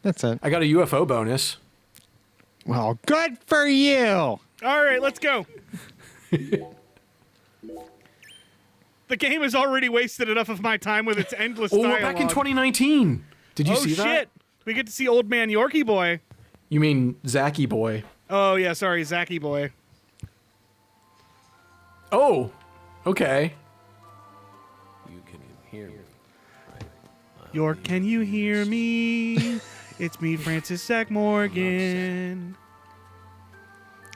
That's it. I got a UFO bonus. Well, good for you. All right, let's go. The game has already wasted enough of my time with its endless Oh, dialogue. we're back in 2019. Did you see that? Oh, shit. We get to see Old Man Yorkie Boy. You mean Zacky Boy. Oh, yeah, sorry, Zacky Boy. Oh, okay. You can hear me. York, can you hear me? It's me, Francis Zach Morgan.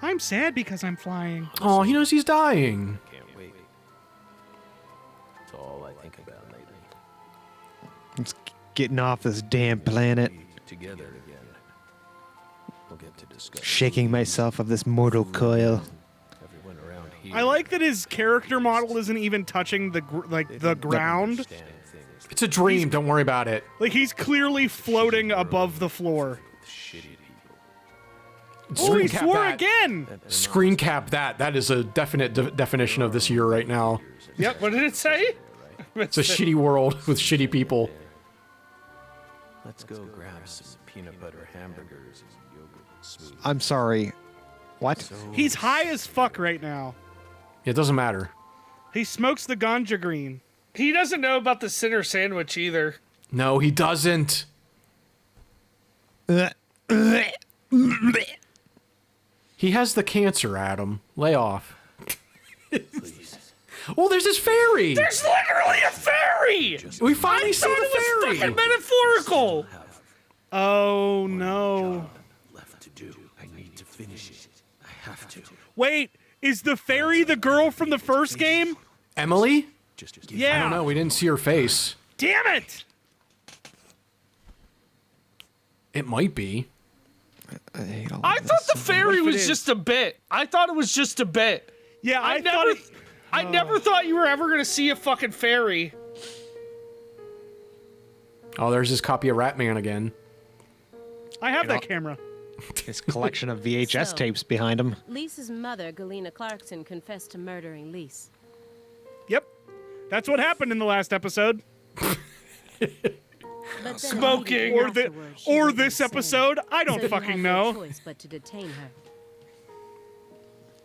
I'm sad because I'm flying. Oh, he knows he's dying. Can't wait. It's all I think about lately. It's getting off this damn planet. Together again. We'll get to discuss. Shaking myself of this mortal coil. Everyone around here. I like that his character model isn't even touching the ground. understand things It's a dream. Don't worry about it. Like, he's clearly floating above the floor. with shitty people. Oh, he Screen cap swore that. again! Screen cap that. That is a definite definition of this year right now. Yep, what did it say? It's a shitty world with shitty people. Let's go grab some peanut butter hamburgers and yogurt and smoothie. I'm sorry. What? He's high as fuck right now. It doesn't matter. He smokes the ganja green. He doesn't know about the sinner sandwich either. No, he doesn't. He has the cancer, Adam. Lay off. Oh, there's his fairy. There's literally a fairy! We finally I see thought the it was fairy. fucking metaphorical! Oh, no. Left to do. I need to finish it. I have to. Wait, is the fairy the girl from the first game? Emily? Just I Yeah. don't know. We didn't see her face. Damn it! It might be. I thought the fairy What if it was is? just a bit. I thought it was just a bit. Yeah, I thought it... I never thought you were ever gonna see a fucking fairy. Oh, there's his copy of Ratman again. I have that camera. His collection of VHS So- tapes behind him. Lisa's mother, Galena Clarkson, confessed to murdering Lise. Yep. That's what happened in the last episode. But then Smoking. immediately afterwards, she went This insane. episode. I don't So you fucking had no know. choice but to detain her.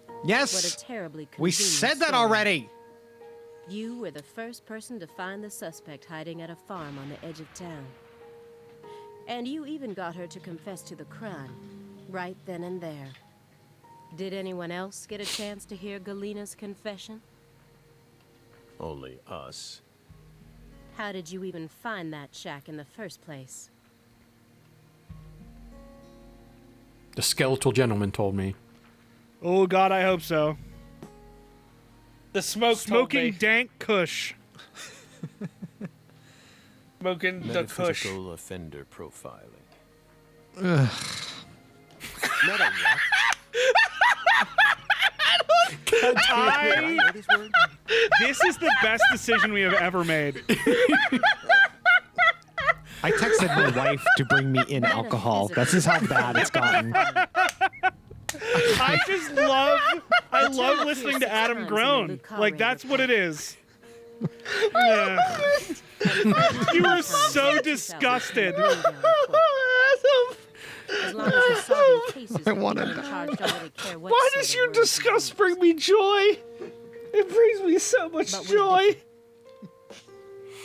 What a Yes! terribly We convenient said that story. already! You were the first person to find the suspect hiding at a farm on the edge of town. And you even got her to confess to the crime, right then and there. Did anyone else get a chance to hear Galena's confession? Only us. How did you even find that shack in the first place? The skeletal gentleman told me. Oh, God, I hope so. The smoke Smoking dank kush. Smoking the kush. Metaphysical offender profiling. Meta what? This is the best decision we have ever made. I texted my wife to bring me in alcohol. This is how bad it's gotten. I love listening to Adam groan. Like, that's what it is. Yeah. You were so disgusted. As long as the solving cases I were wanna being charged, I wouldn't care what Why sort does of your words you disgust used. bring me joy? It brings me so much But with joy.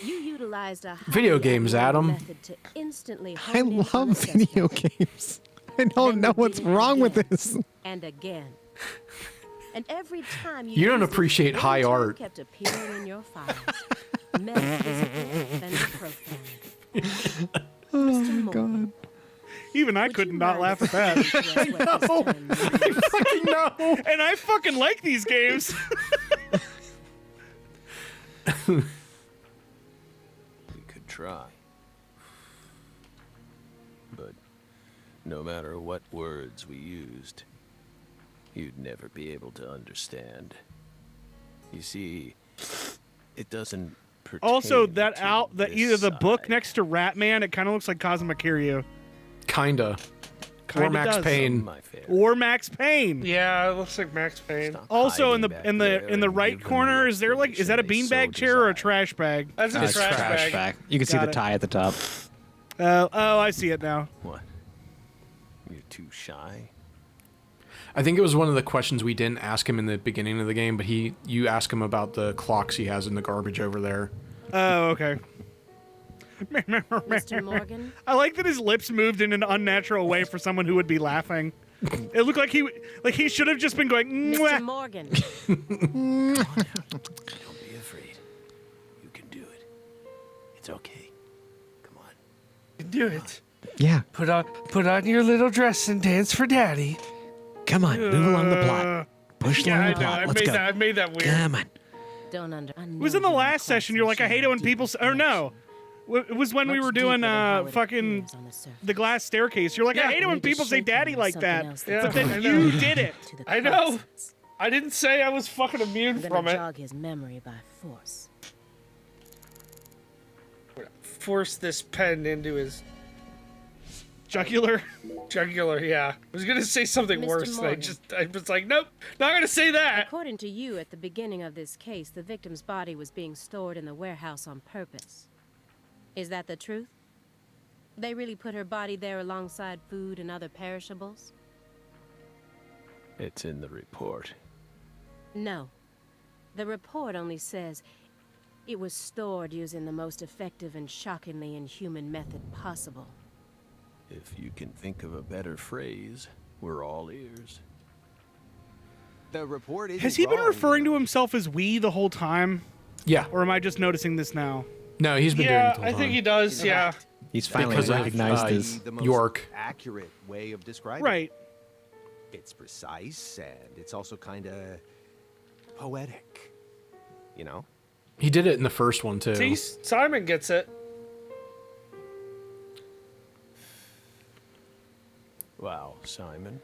You utilized a Video highly games, abnormal Adam. method to instantly I hone in on love a suspect. video games. I don't know what's wrong with this. And again. And every time You don't used it, appreciate one high term art. kept appearing in your files. Metaphysical offender profiling. Mr. Moore, God. Even I would could you not mind laugh at that. explaining to us what this term means? Fucking no. And I fucking like these games. We could try. But no matter what words we used, you'd never be able to understand. You see, it doesn't pertain Also, to either the this book side. next to Ratman, it kind of looks like Kazuma Kiryu. Kinda. Kinda Or Max does. Payne. My fair. Or Max Payne. Yeah, it looks like Max Payne. Stop Also in hiding the back in the there in the and right give them corner, the is that a explanation they beanbag so chair or a desire. trash bag? That's a It's trash bag. You can see Got the it. tie at the top. Oh, I see it now. What? You're too shy? I think it was one of the questions we didn't ask him in the beginning of the game, but you ask him about the clocks he has in the garbage over there. Oh, okay. Mr. Morgan, I like that his lips moved in an unnatural way for someone who would be laughing. It looked like he should have just been going. Mr. "Mwah." Morgan, Don't be afraid. You can do it. It's okay. Come on. Do it. Yeah. Put on your little dress and dance for Daddy. Come on, move along the plot. Push Yeah, along I the know. plot. I Let's made go. that. I made that weird. Come on. don't under. It was in the last session. You're like, I hate it when people. Or no, it was when we were doing fucking the glass staircase. You're like, I hate it when people say "daddy" like that. Yeah, But then I you know. did it. I know. I didn't say I was fucking immune I'm from gonna it. jog his memory by force. Force this pen into his Jugular. jugular. Yeah, I was gonna say something Mr. worse. And Morgan. I was like, nope, not gonna say that. According to you, at the beginning of this case, the victim's body was being stored in the warehouse on purpose. Is that the truth? They really put her body there alongside food and other perishables? It's in the report. No. The report only says it was stored using the most effective and shockingly inhuman method possible. If you can think of a better phrase, we're all ears. The report is. Has he been referring to himself as "we" the whole time, Yeah. or am I just noticing this now? No, he's been Yeah, doing it the I whole think he time. does. Yeah. He's finally Because of, recognized his. the most York. accurate way of describing. Right. It's precise and it's also kind of poetic. You know. He did it in the first one, too. See, Simon gets it. Wow, Simon.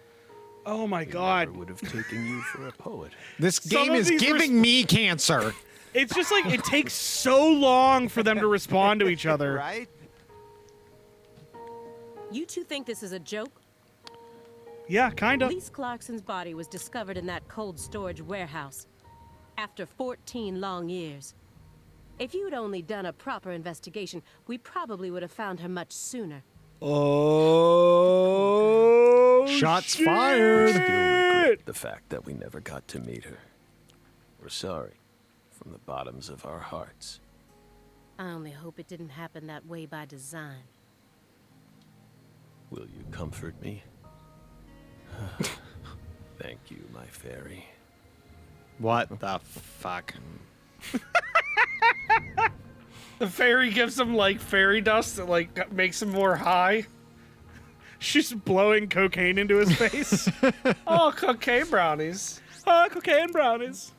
Oh my We God. never would have taken you for a poet. This Some game of is these giving me cancer. It's just like it takes so long for them to respond to each other. Right? You two think this is a joke? Yeah, kind of. Lise Clarkson's body was discovered in that cold storage warehouse after 14 long years. If you'd only done a proper investigation, we probably would have found her much sooner. Oh, Shots shit. fired. Still regret the fact that we never got to meet her. We're sorry from the bottoms of our hearts. I only hope it didn't happen that way by design. Will you comfort me? Thank you, my fairy. What the fuck? The fairy gives him like fairy dust that like makes him more high. She's blowing cocaine into his face. Oh, cocaine brownies. Cocaine brownies.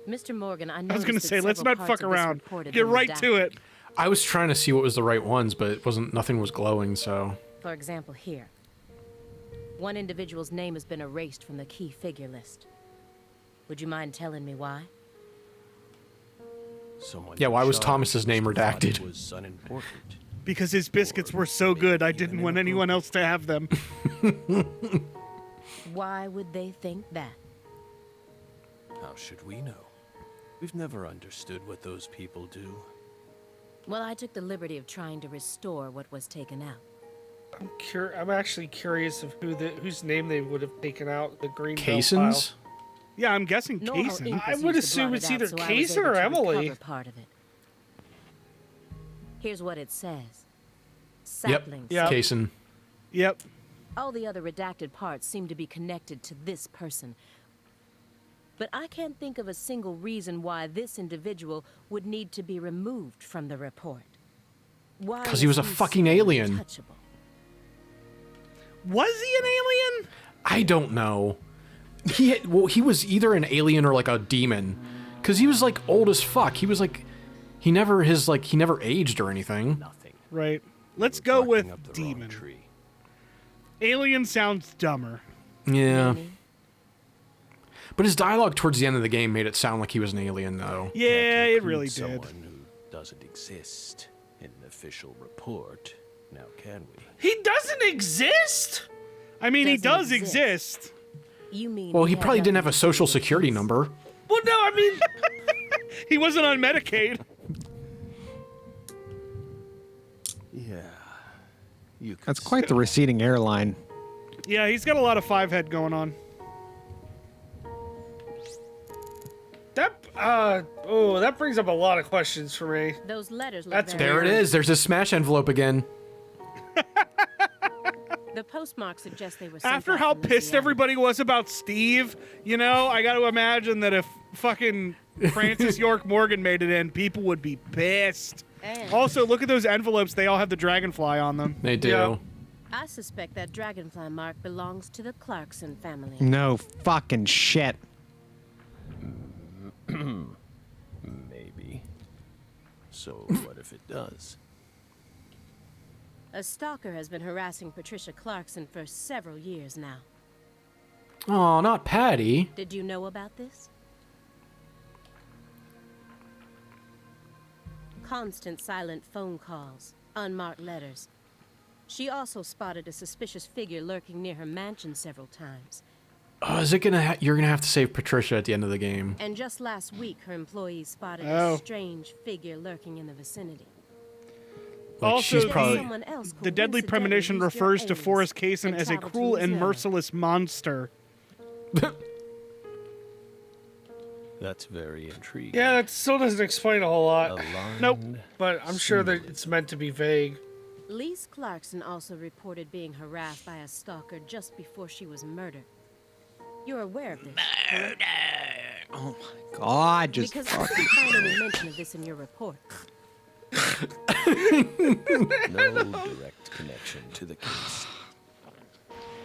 Mr. Morgan, I I was gonna noticed that say, let's several not parts fuck of this around. report have Get been right to redacted. it. I was trying to see what was the right ones, but it wasn't. Nothing was glowing, so. For example, here. One individual's name has been erased from the key figure list. Would you mind telling me why? Someone Yeah, why in was charge Thomas's name thought redacted? it was unimportant. Because his biscuits were so good, I didn't want anyone else to have them. Why would they think that? How should we know? We've never understood what those people do. Well, I took the liberty of trying to restore what was taken out. I'm actually curious of whose name they would have taken out the green belt Cason's? Yeah, I'm guessing Nor how Cason. Incas I would used to assume blot it's it out, either so I was Case able or to Emily. recover part of it. Here's what it says. Sapling. Yep. Cason. Yep. All the other redacted parts seem to be connected to this person. But I can't think of a single reason why this individual would need to be removed from the report. Why 'Cause he was a is fucking so alien. untouchable? Was he an alien? I don't know. He was either an alien or like a demon, because he was like old as fuck. He was like, he never aged or anything. Nothing. Right. Let's go with Barking up the wrong demon. tree. Alien sounds dumber. Yeah, Maybe. but his dialogue towards the end of the game made it sound like he was an alien, though. Yeah, Can't it include really did. someone who doesn't exist in an official report, now can we? He doesn't exist? I mean, he Doesn't does exist. exist. You mean Well, he had probably didn't have a nothing to social do with security this? number. Well, no, I mean, He wasn't on Medicaid. Yeah. You could That's quite the receding airline. Yeah, he's got a lot of five head going on. that brings up a lot of questions for me. Those letters look That's very There it Weird. is. There's a smash envelope again. The postmark suggests they were sent After out how from pissed Louisiana. everybody was about Steve, you know, I got to imagine that if fucking Francis York Morgan made it in, people would be pissed. And Also, look at those envelopes. They all have the dragonfly on them. They do. Yeah. I suspect that dragonfly mark belongs to the Clarkson family. No fucking shit. maybe. So what if it does? A stalker has been harassing Patricia Clarkson for several years now. Oh, not Patty. Did you know about this? Constant silent phone calls, unmarked letters. She also spotted a suspicious figure lurking near her mansion several times. Oh, is it gonna? You're gonna have to save Patricia at the end of the game. And just last week, her employees spotted Oh. a strange figure lurking in the vicinity. Like, Also, she's the- probably. Someone else The deadly coincidentally premonition used your refers to aims Forrest Kaysen and as a traveled to cruel and Louisiana. merciless monster. That's very intriguing. Yeah, that still doesn't explain a whole lot, Aligned Nope. but I'm sure that it's meant to be vague. Lise Clarkson also reported being harassed by a stalker just before she was murdered. You're aware of this? Oh my god, just Because I couldn't find any mention of this in your report. No direct connection to the case.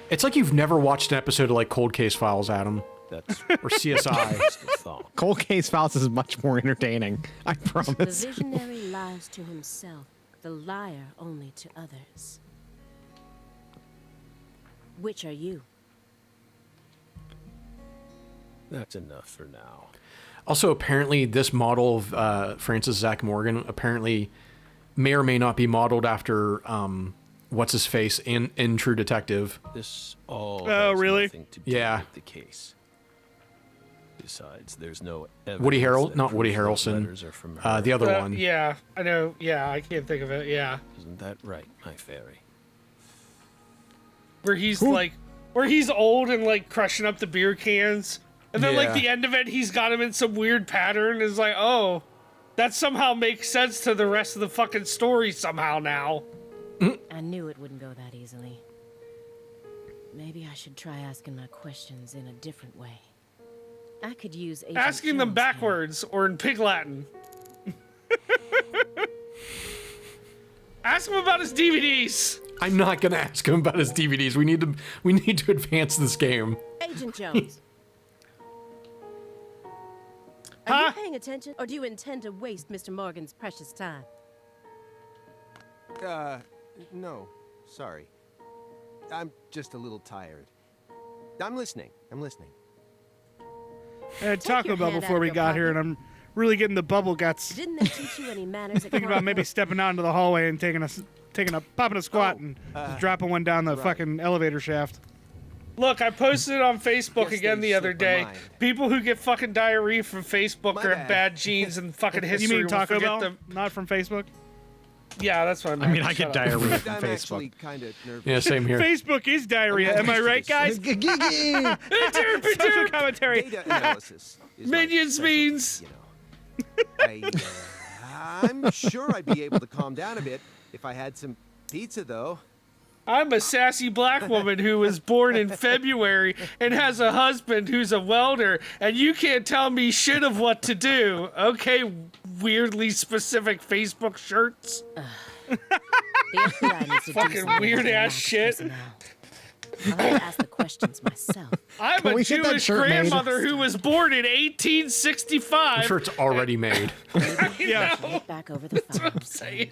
It's like you've never watched an episode of like Cold Case Files, Adam, That's or CSI. just a thought. Cold Case Files is much more entertaining. I The promise. visionary lies to himself, the liar only to others. Which are you? That's enough for now. Also, apparently, this model of Francis Zach Morgan apparently may or may not be modeled after what's his face in True Detective. This all Oh, has really? nothing to do Yeah. with the case. Besides, there's no Woody evidence that not Woody proves those Harrelson. letters are from her. The other one. Yeah, I know. Yeah, I can't think of it. Yeah, Isn't that right, my fairy? where he's old and like crushing up the beer cans, and then like Yeah. the end of it, he's got him in some weird pattern. It's like, oh, that somehow makes sense to the rest of the fucking story somehow now. I knew it wouldn't go that easily. Maybe I should try asking my questions in a different way. I could use Agent Asking them Jones here. backwards or in Pig Latin. Ask him about his DVDs. I'm not gonna ask him about his DVDs. We need to advance this game. Agent Jones. Are Huh? you paying attention, or do you intend to waste Mr. Morgan's precious time? No. Sorry. I'm just a little tired. I'm listening. I had Taco your Bell hand before out we of your got here, and pocket. I'm really getting the bubble guts. Didn't they teach you any manners at Thinking about maybe Carnival? stepping out into the hallway and popping a squat Oh, and just dropping one down the right. fucking elevator shaft. Look, I posted it on Facebook Guess again they the other slipped my day. mind. People who get fucking diarrhea from Facebook My or have bad. bad genes and fucking You history. mean will Taco forget Bell? them. Not from Facebook? Yeah, that's what I meant. I mean, I Shut get up. diarrhea from I'm Facebook. actually kind of nervous. Yeah, same here. Facebook is diarrhea. Am I right, guys? Social commentary. Data analysis. Is my Minions specialty, means. you know. I'm sure I'd be able to calm down a bit if I had some pizza, though. I'm a sassy black woman who was born in February and has a husband who's a welder, and you can't tell me shit of what to do. Okay, weirdly specific Facebook shirts. The FBI needs to do Fucking something weird with their ass lack of shit. personnel. I'll have to ask the questions myself. I'm Can a we get that Jewish shirt made? grandmother who was born in I'm 1865. sure it's already made. Yeah. Look back over the files. Saying.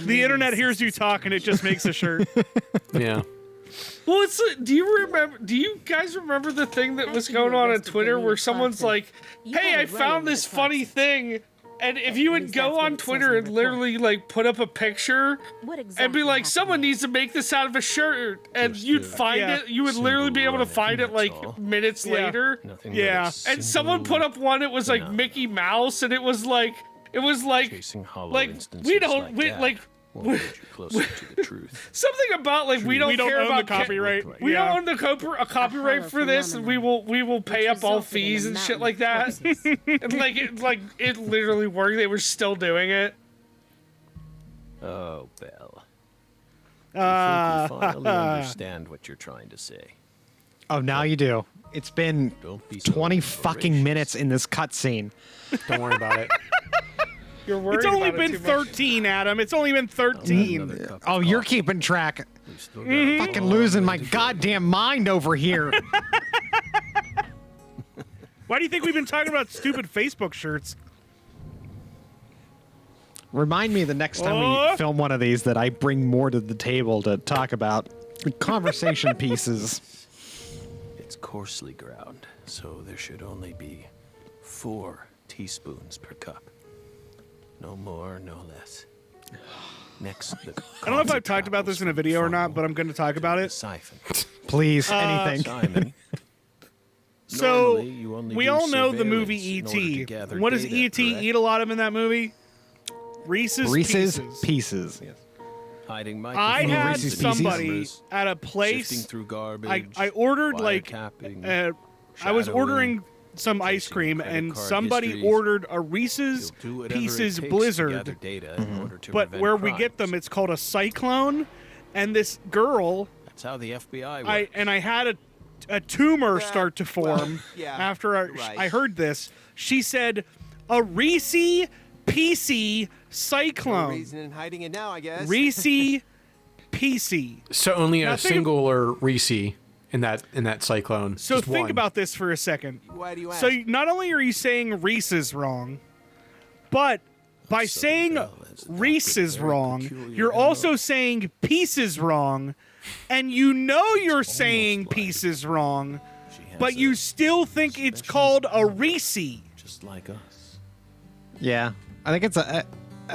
The internet hears you talk and it just makes a shirt. Yeah. Well, it's do you guys remember the thing that was going on Twitter where someone's like, You "Hey, had I it running found with this the funny process. thing And if you would go on Twitter and literally like put up a picture What exactly and be like, happened someone next? needs to make this out of a shirt, and Just you'd a find Yeah. it, you would literally be able to single find it run, like that's all. minutes Yeah. later. Nothing Yeah. but a And someone single put up one, it was like No. Mickey Mouse, and it was like chasing hollow like instances we don't like we that like won't lead you closer to the truth. something about like we don't We don't care own about the copyright. We Yeah. don't own the copyright hollow for this, and we will pay which up all resulted in a fees and shit mountain like of that. corpses. And it literally worked. They were still doing it. Oh, Belle. I think we finally understand what you're trying to say. Oh, now you do. It's been Don't be so 20 fucking voracious. minutes in this cutscene. Don't worry about it. You're worried It's only about it been too much. 13, Adam. It's only been 13. Another cup of Oh, you're coffee. keeping track. We've still got a Fucking long losing way my to go. goddamn mind over here. Why do you think we've been talking about stupid Facebook shirts? Remind me the next time Oh. we film one of these that I bring more to the table to talk about. Conversation pieces. It's coarsely ground, so there should only be 4 teaspoons per cup. No more, no less. Next, I don't know if I've talked about this in a video or not, but I'm going to talk about it. Siphon. Please, anything. Simon. So, Normally, you only we do all know the movie surveillance in order to E.T. gather What does data, E.T. correct? eat a lot of in that movie? Reese's Reese's Pieces. Pieces. Hiding I microphones had Reese's and Pieces? somebody cameras, at a sifting place. through garbage, I ordered like wiretapping, I was shadowing, ordering some ice tracing cream, credit and card somebody histories. ordered a Reese's You'll do whatever it Pieces takes to Blizzard. gather data in order to But prevent where we get crimes. them, it's called a Cyclone. And this girl, That's how the FBI works. I had a tumor start to form yeah, after right. I heard this. She said, a Reese PC No Cyclone. reason in hiding it now, I guess. Reese PC. So only Now a think of- singular Reese in that cyclone. So Just think one. about this for a second. Why do you ask? So not only are you saying Reese's wrong, but by saying Bell has adopted Reese's very wrong, peculiar you're MO. also saying pieces wrong, and you know you're saying like pieces wrong, She has but a you still think it's special called a power, Reese. just like us. Yeah. I think it's I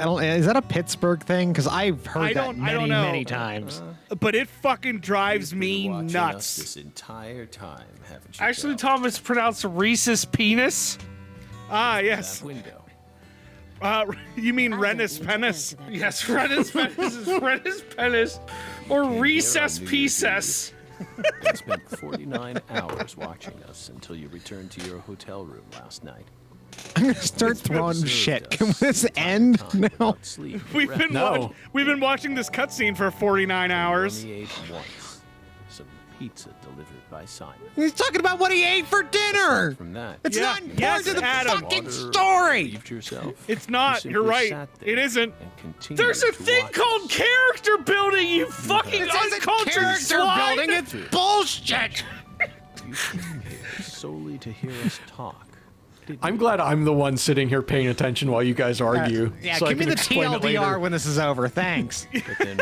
don't. Is that a Pittsburgh thing? Because I've heard I that don't many, know. many times. But it fucking drives You've me been watching us nuts. this entire time, haven't you? Actually, Cal? Tom, it's pronounced Reese's penis. Ah, That yes. window. You mean I don't Rennis need to Penis? answer that Yes, Rennis penis is Rennis penis, or recess New Year's pieces. You spent 49 hours watching us until you returned to your hotel room last night. I'm gonna start throwing Served shit. us Can this time end and time now? without sleep or We've rest. been No. we've been watching this cutscene for 49 hours. Only ate once. Some pizza delivered by Simon. He's talking about what he ate for dinner. From that, It's Yeah, not important yes, to the Adam. fucking water story. relieved yourself. It's You not. simply You're right. sat there It isn't. and continued There's a to thing watch called us. character building, you fucking This isn't uncultured character swine. building. It's bullshit. You came here solely to hear us talk. didn't I'm you? glad I'm the one sitting here paying attention while you guys argue. Yeah, so I give me can the explain it TLDR later. when this is over. Thanks. But then,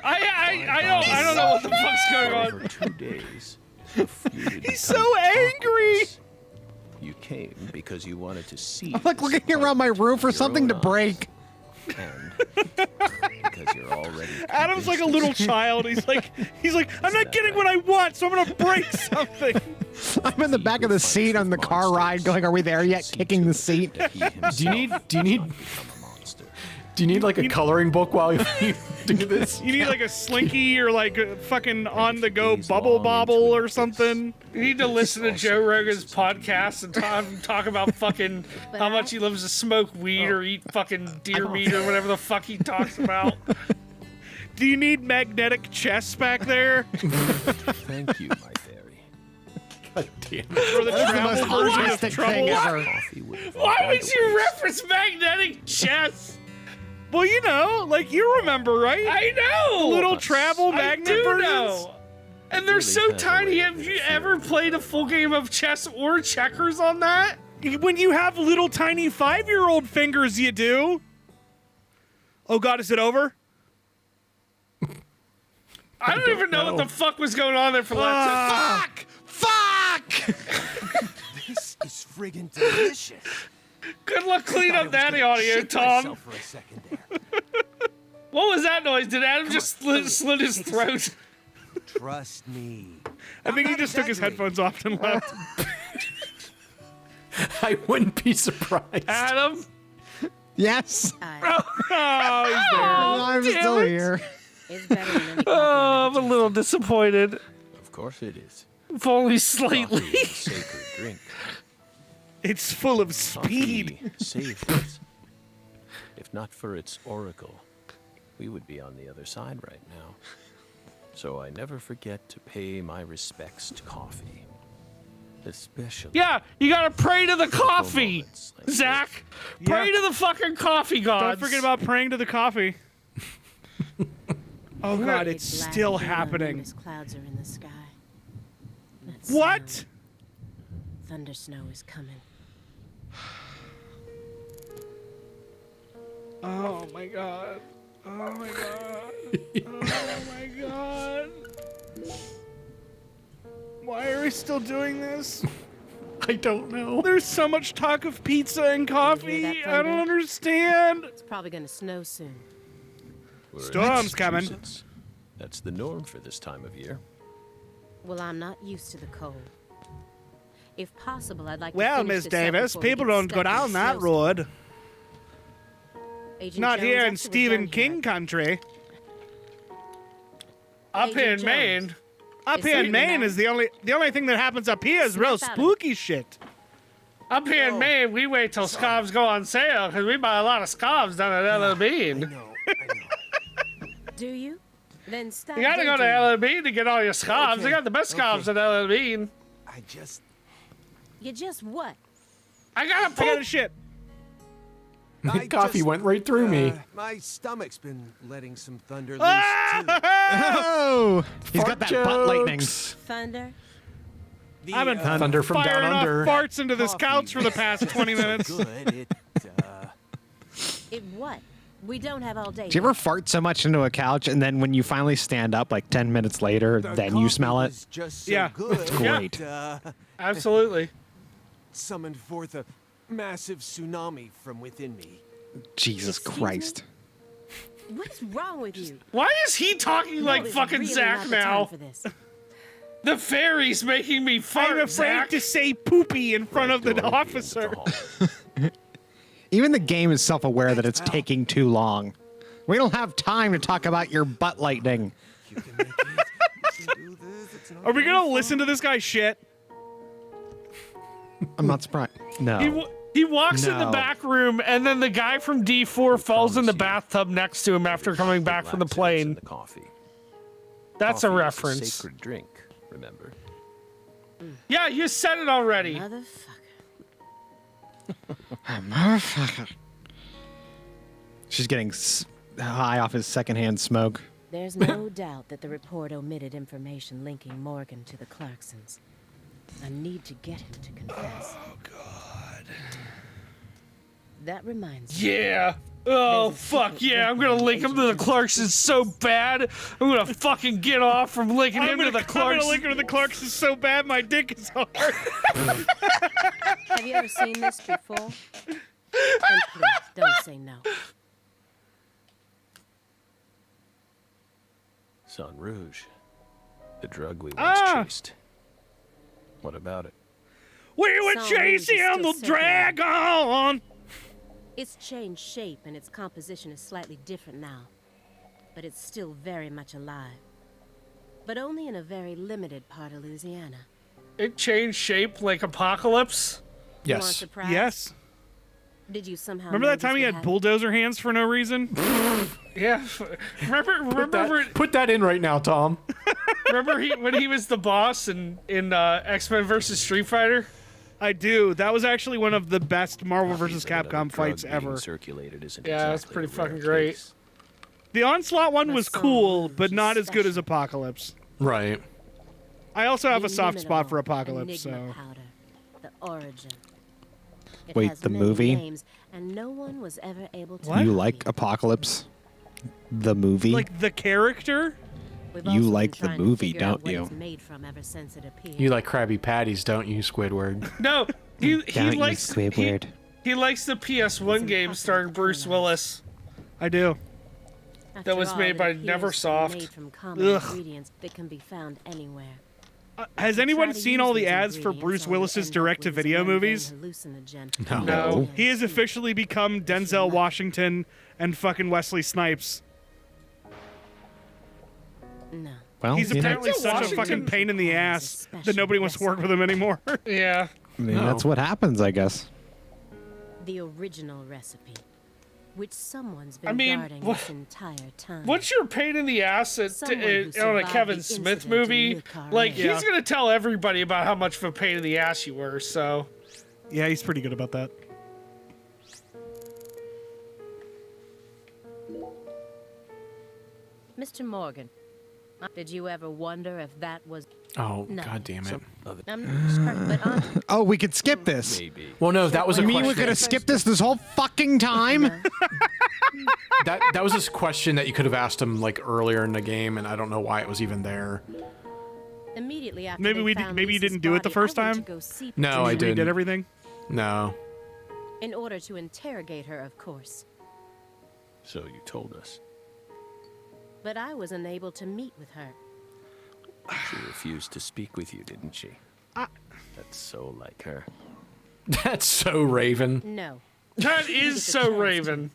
I don't know what the fuck's going on. over 2 days, the feud had He's become so angry. topless. You came because you wanted to see. I'm like this looking around my room for your something to own break. eyes, and because you're already. Adam's like a convinced little it's child. He's like, I'm not getting what I want, so I'm gonna break something. I'm in the back of the seat on the car ride going, are we there yet? Kicking the seat. that he himself Do you need has become a monster. Do you need like a coloring book while you do this? You need like a slinky or like a fucking on the go bubble bobble or something. You need to listen to Joe Rogan's podcast and talk about fucking how much he loves to smoke weed or eat fucking deer meat or whatever the fuck he talks about. Do you need magnetic chest back there Thank you, my fairy. God damn it. for the That's the travel most version of artistic thing trouble? ever. Coffee would have Why gone would to you waste. reference magnetic chess? Well, you know, like you remember, right? I know. Little travel I magnet do versions. know. And they're Really so has a tiny. way Have of you interfering ever with played a the full flow. game of chess or checkers on that? When you have little tiny 5-year-old fingers, you do. Oh God, is it over? I don't even know what the fuck was going on there for that. Fuck! Fuck! This is friggin' delicious. Good luck cleaning I up was that gonna audio, shit Tom. myself for a second there. What was that noise? Did Adam just slit his throat? Trust me. I think he just took his headphones off and left. I wouldn't be surprised. Adam? Yes. Oh, he's there. I'm still here. It's better than any Oh, I'm a little disappointed. Of course it is. If only Coffee slightly. is a sacred drink. It's full of speed. Coffee saves us. If not for its oracle, we would be on the other side right now. So I never forget to pay my respects to coffee. Especially Yeah, you gotta pray to the coffee, moments like Zach. Pray Yeah. to the fucking coffee gods. Don't forget about praying to the coffee. Oh god, Big it's black still cumulonimbus happening. Clouds are in the sky. That What? snow- Thunder snow is coming. Oh my god. Oh my god. Oh my god. Why are we still doing this? I don't know. There's so much talk of pizza and coffee. that I don't thunder? understand. It's probably gonna snow soon. we're in Storm's coming. Massachusetts. That's the norm for this time of year. Well, I'm not used to the cold. If possible, I'd like Well, to finish Miss this up Davis, before we people get don't go stuck in down a that snowstorm. road. Agent Not Jones, here in after we're Stephen done King here, country. Up Agent in Jones. Maine. Up Is here in something Maine the is the only thing that happens up here is real Snap out of it. spooky shit. Up here in Maine, we wait till scarves go on sale because we buy a lot of scarves down at LL I Bean. know. I know. Do you? Then stop. You gotta go to daydreaming. LL Bean to get all your scarves. Okay, They got the best scarves okay. at LL Bean. I just. You just what? I gotta I got a poop. shit. I Coffee just, went right through me. My stomach's been letting some thunder loose Oh, he's got that butt lightning. jokes. Thunder? too. I've been Thunder from firing down off under. farts into this Coffee couch for the past 20 so minutes. Good. It what? We don't have all day. Do you ever fart so much into a couch and then when you finally stand up, like 10 minutes later, The then you coffee smell it? was just so Yeah. good. It's great. It, Absolutely. summoned forth a massive tsunami from within me. Jesus Excuse Christ. What is wrong with you? Why is he talking like No, it's fucking really Zach not the time now? for this. The fairy's making me fart, I'm afraid Zach. to say poopy in front of the Door at officer. end of the hall. Even the game is self-aware that it's taking too long. We don't have time to talk about your butt lightning. You can make it. You can do this. It's not Are we gonna your listen to this guy shit? I'm not surprised. No. He walks in the No. back room, and then the guy from D4 falls in the bathtub next to him after coming back from the Laxatives in plane. the coffee. That's a Coffee is reference. sacred drink, remember? Yeah, you said it already. Motherfucker. She's getting high off his secondhand smoke. There's no doubt that the report omitted information linking Morgan to the Clarksons. I need to get him to confess. Oh, God. That reminds me. Yeah. Oh, fuck yeah. I'm gonna link him to the Clarksons so bad. I'm gonna fucking get off from linking him to the I'm gonna link Clarksons. her to the Clarksons so bad my dick is hard. Have you ever seen this before? And please, don't say no. Sun Rouge. The drug we once Ah! chased. What about it? We were Some news is chasing still the circulating. dragon. It's changed shape and its composition is slightly different now. But it's still very much alive. But only in a very limited part of Louisiana. It changed shape like Apocalypse. You aren't Yes. surprised? Yes. Did you somehow Remember that know time this he would had happen? bulldozer hands for no reason? Yeah. Put that in right now, Tom. Remember when he was the boss in X-Men versus Street Fighter? I do. That was actually one of the best Marvel Coffee vs. that another Capcom fights drug being ever. Circulated isn't Yeah, that's exactly pretty a rare fucking great. case. The Onslaught one The was song cool, was but not as good as special. Apocalypse. Right. I also have The a soft spot for inimitable Apocalypse, Enigma so. powder, the origin. It Wait, has the many movie? names, and no one was ever able to What? You copy like it. Apocalypse? The movie? Like the character? We've you also been like the trying to movie, figure out don't what you? it's made from ever since it appeared. You like Krabby Patties, don't you, Squidward? No, he Don't you, likes Squidward? He likes the PS1 game starring Bruce Willis. I do. After was all, made it by appears to be Neversoft. made from common Ugh. ingredients that can be found anywhere. Has To anyone try to seen use all the these ads for ingredients, Bruce all you Willis's end up direct-to-video with is movies? mundane hallucinogen. No. He has officially become Denzel Washington and fucking Wesley Snipes. No. Well, He's you know, apparently Denzel such a Washington- fucking pain in the ass that nobody wants to work with him anymore. Yeah. I mean, that's what happens, I guess. The original recipe, which someone's I been mean, guarding what- this entire time. What's your pain in the ass Someone who on a survived Kevin the Smith incident in movie? Le Carré. Like, Yeah. he's gonna tell everybody about how much of a pain in the ass you were, so. Yeah, he's pretty good about that. Mr. Morgan, did you ever wonder if that was... Oh, No. god damn it. I'm but on Oh, we could skip this. Maybe. Well, no, that was a You mean we question. could have skipped this whole fucking time? That was this question that you could have asked him like earlier in the game, and I don't know why it was even there. immediately after Maybe they we found maybe you Lisa's didn't do it the body, first I went time? to go see No, I Patricia We did didn't. everything. No. in order to interrogate her, of course. So you told us. But I was unable to meet with her. She refused to speak with you, didn't she? That's so like her. That's so Raven. No. That She didn't is get the so chance Raven.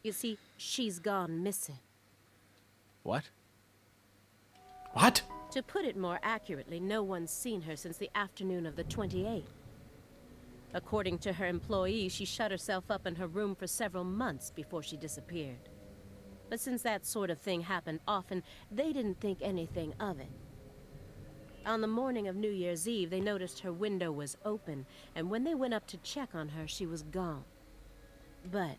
You see, she's gone missing. What? What? To put it more accurately, no one's seen her since the afternoon of the 28th. According to her employees, she shut herself up in her room for several months before she disappeared. But since that sort of thing happened often, they didn't think anything of it. On the morning of New Year's Eve, they noticed her window was open, and when they went up to check on her, she was gone. But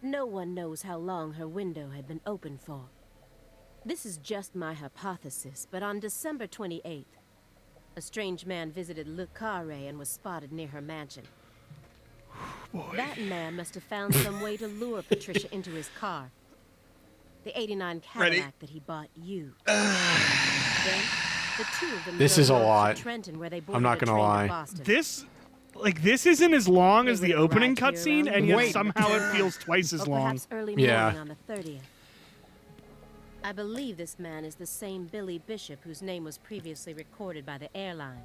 no one knows how long her window had been open for. This is just my hypothesis, but on December 28th, a strange man visited Le Carré and was spotted near her mansion. That man must have found some way to lure Patricia into his car. The '89 Cadillac that he bought you. Then, the two of them This drove is a north to lot. Trenton, where they I'm boarded not a gonna train to lie. Boston. This isn't as long They as the would opening arrive here cutscene, around and yet Wait. somehow it feels twice as or long. perhaps early Yeah. morning on the 30th. I believe this man is the same Billy Bishop whose name was previously recorded by the airline.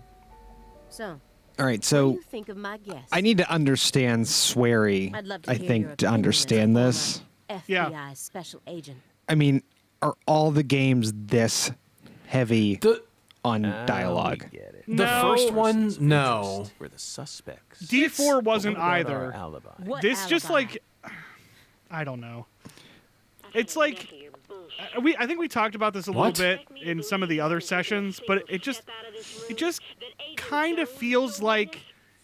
So, All right, what do so you think of my guess? I need to understand Swery, I'd love to I hear your think, to opinion as a understand this. former Yeah. FBI special agent. I mean, are all the games this heavy The on Now dialogue? we get it. the No. first one, Persons of no. interest were the suspects. D4 But wasn't what about either. our alibi? What This just alibi? like, I don't know. It's like I think we talked about this a What? little bit in some of the other sessions, but it just kind of feels like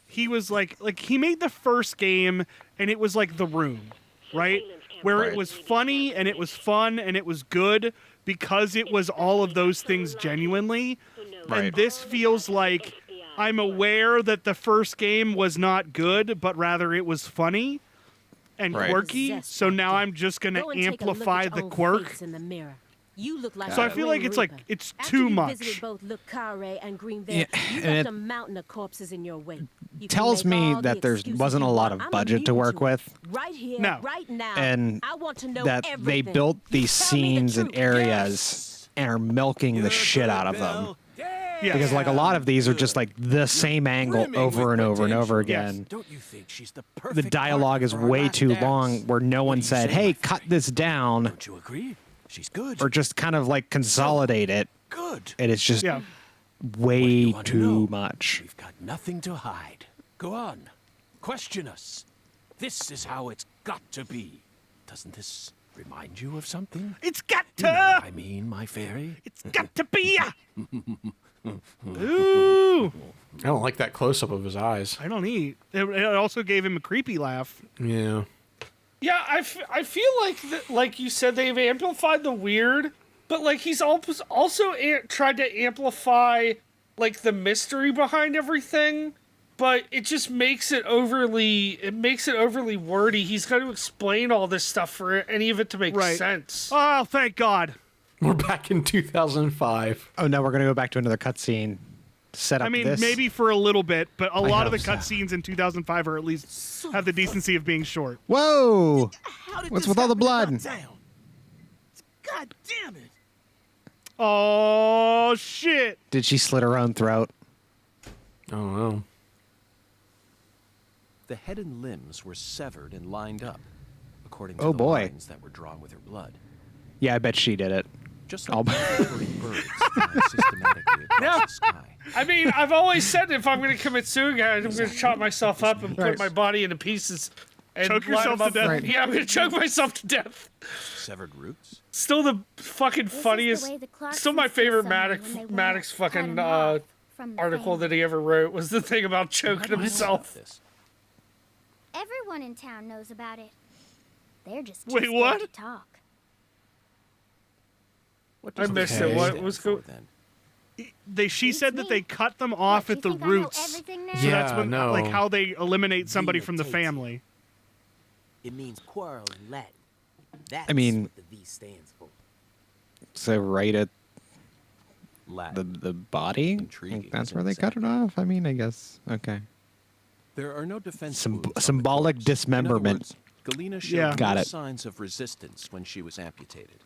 he was like he made the first game and it was like The Room, right? Where it was funny and it was fun and it was good because it was all of those things genuinely. And this feels like I'm aware that the first game was not good, but rather it was funny and Right. quirky. Zest So now factor. I'm just going Go to and take a look at amplify your the own quirk. face in the mirror. You look like So a I feel like Grim it's like Reaper. it's After too you much. visited both Le Carré and Greenville, Yeah, you and left it a mountain of corpses in your wake. You can tells make me all that the there excuses wasn't a you lot want. of I'm budget to immune work it. with. Right here, No. right now. And I want to know that they everything. built these Tell me the scenes and truth. areas and are milking the shit out of them. Yeah. Because like a lot of these are just like the same angle over and over and over again. Don't you think she's the The perfect dialogue is way too long where no one said, hey, cut this down, Don't you agree? She's good. or just kind of like consolidate it. Good. And it's just Yeah. way you want to too know? much. We've got nothing to hide. Go on. Question us. This is how it's got to be. Doesn't this remind you of something? It's got You know what to. I mean, my fairy? It's got to be. Ooh. I don't like that close up of his eyes. I don't eat. It also gave him a creepy laugh. Yeah. Yeah, I feel like, like you said, they've amplified the weird, but like he's also tried to amplify like the mystery behind everything, but it just makes it overly wordy. He's got to explain all this stuff for any of it to make Right. sense. Oh, thank God. We're back in 2005. Oh no, we're gonna go back to another cutscene. set up I mean, this. maybe for a little bit, but a lot of the hope so. cutscenes in 2005 are at least have the decency of being short. Whoa! How did What's this with all the happen in blood? our town? God damn it! Oh shit! Did she slit her own throat? I don't know. The head and limbs were severed and lined up, according to Oh, the boy. lines that were drawn with her blood. Yeah, I bet she did it. Just I'll- like migratory birds flying systematically across the sky. I mean, I've always said if I'm going to commit suicide, I'm going to chop myself up and put Right. my body into pieces. And Choke line yourself them to up. death. Right. Yeah, I'm going to choke myself to death. Severed roots? Still the fucking This is the funniest. way the Clarksons Still my kill favorite someone Maddox, when they wanna Maddox cut fucking 'em off from the article family. that he ever wrote was the thing about choking How do I know himself. about this? Everyone in town knows about it. They're just too Wait, scared what? to talk. What I does missed the it. K What stand was for, go- then? She said that they cut them off What, at the you think I know roots. everything now? So that's Yeah, when, no. like, how they eliminate somebody from the Irritating. family. It means quarrel in Latin. That's I mean- what the V stands for. So right at Latin. the body? Intriguing, Like, that's isn't where they it, cut it off? I mean, I guess. Okay. There are no defense Some moves on the symbolic corpse. dismemberment. In other words, Galena showed Yeah. Got no it. signs of resistance when she was amputated.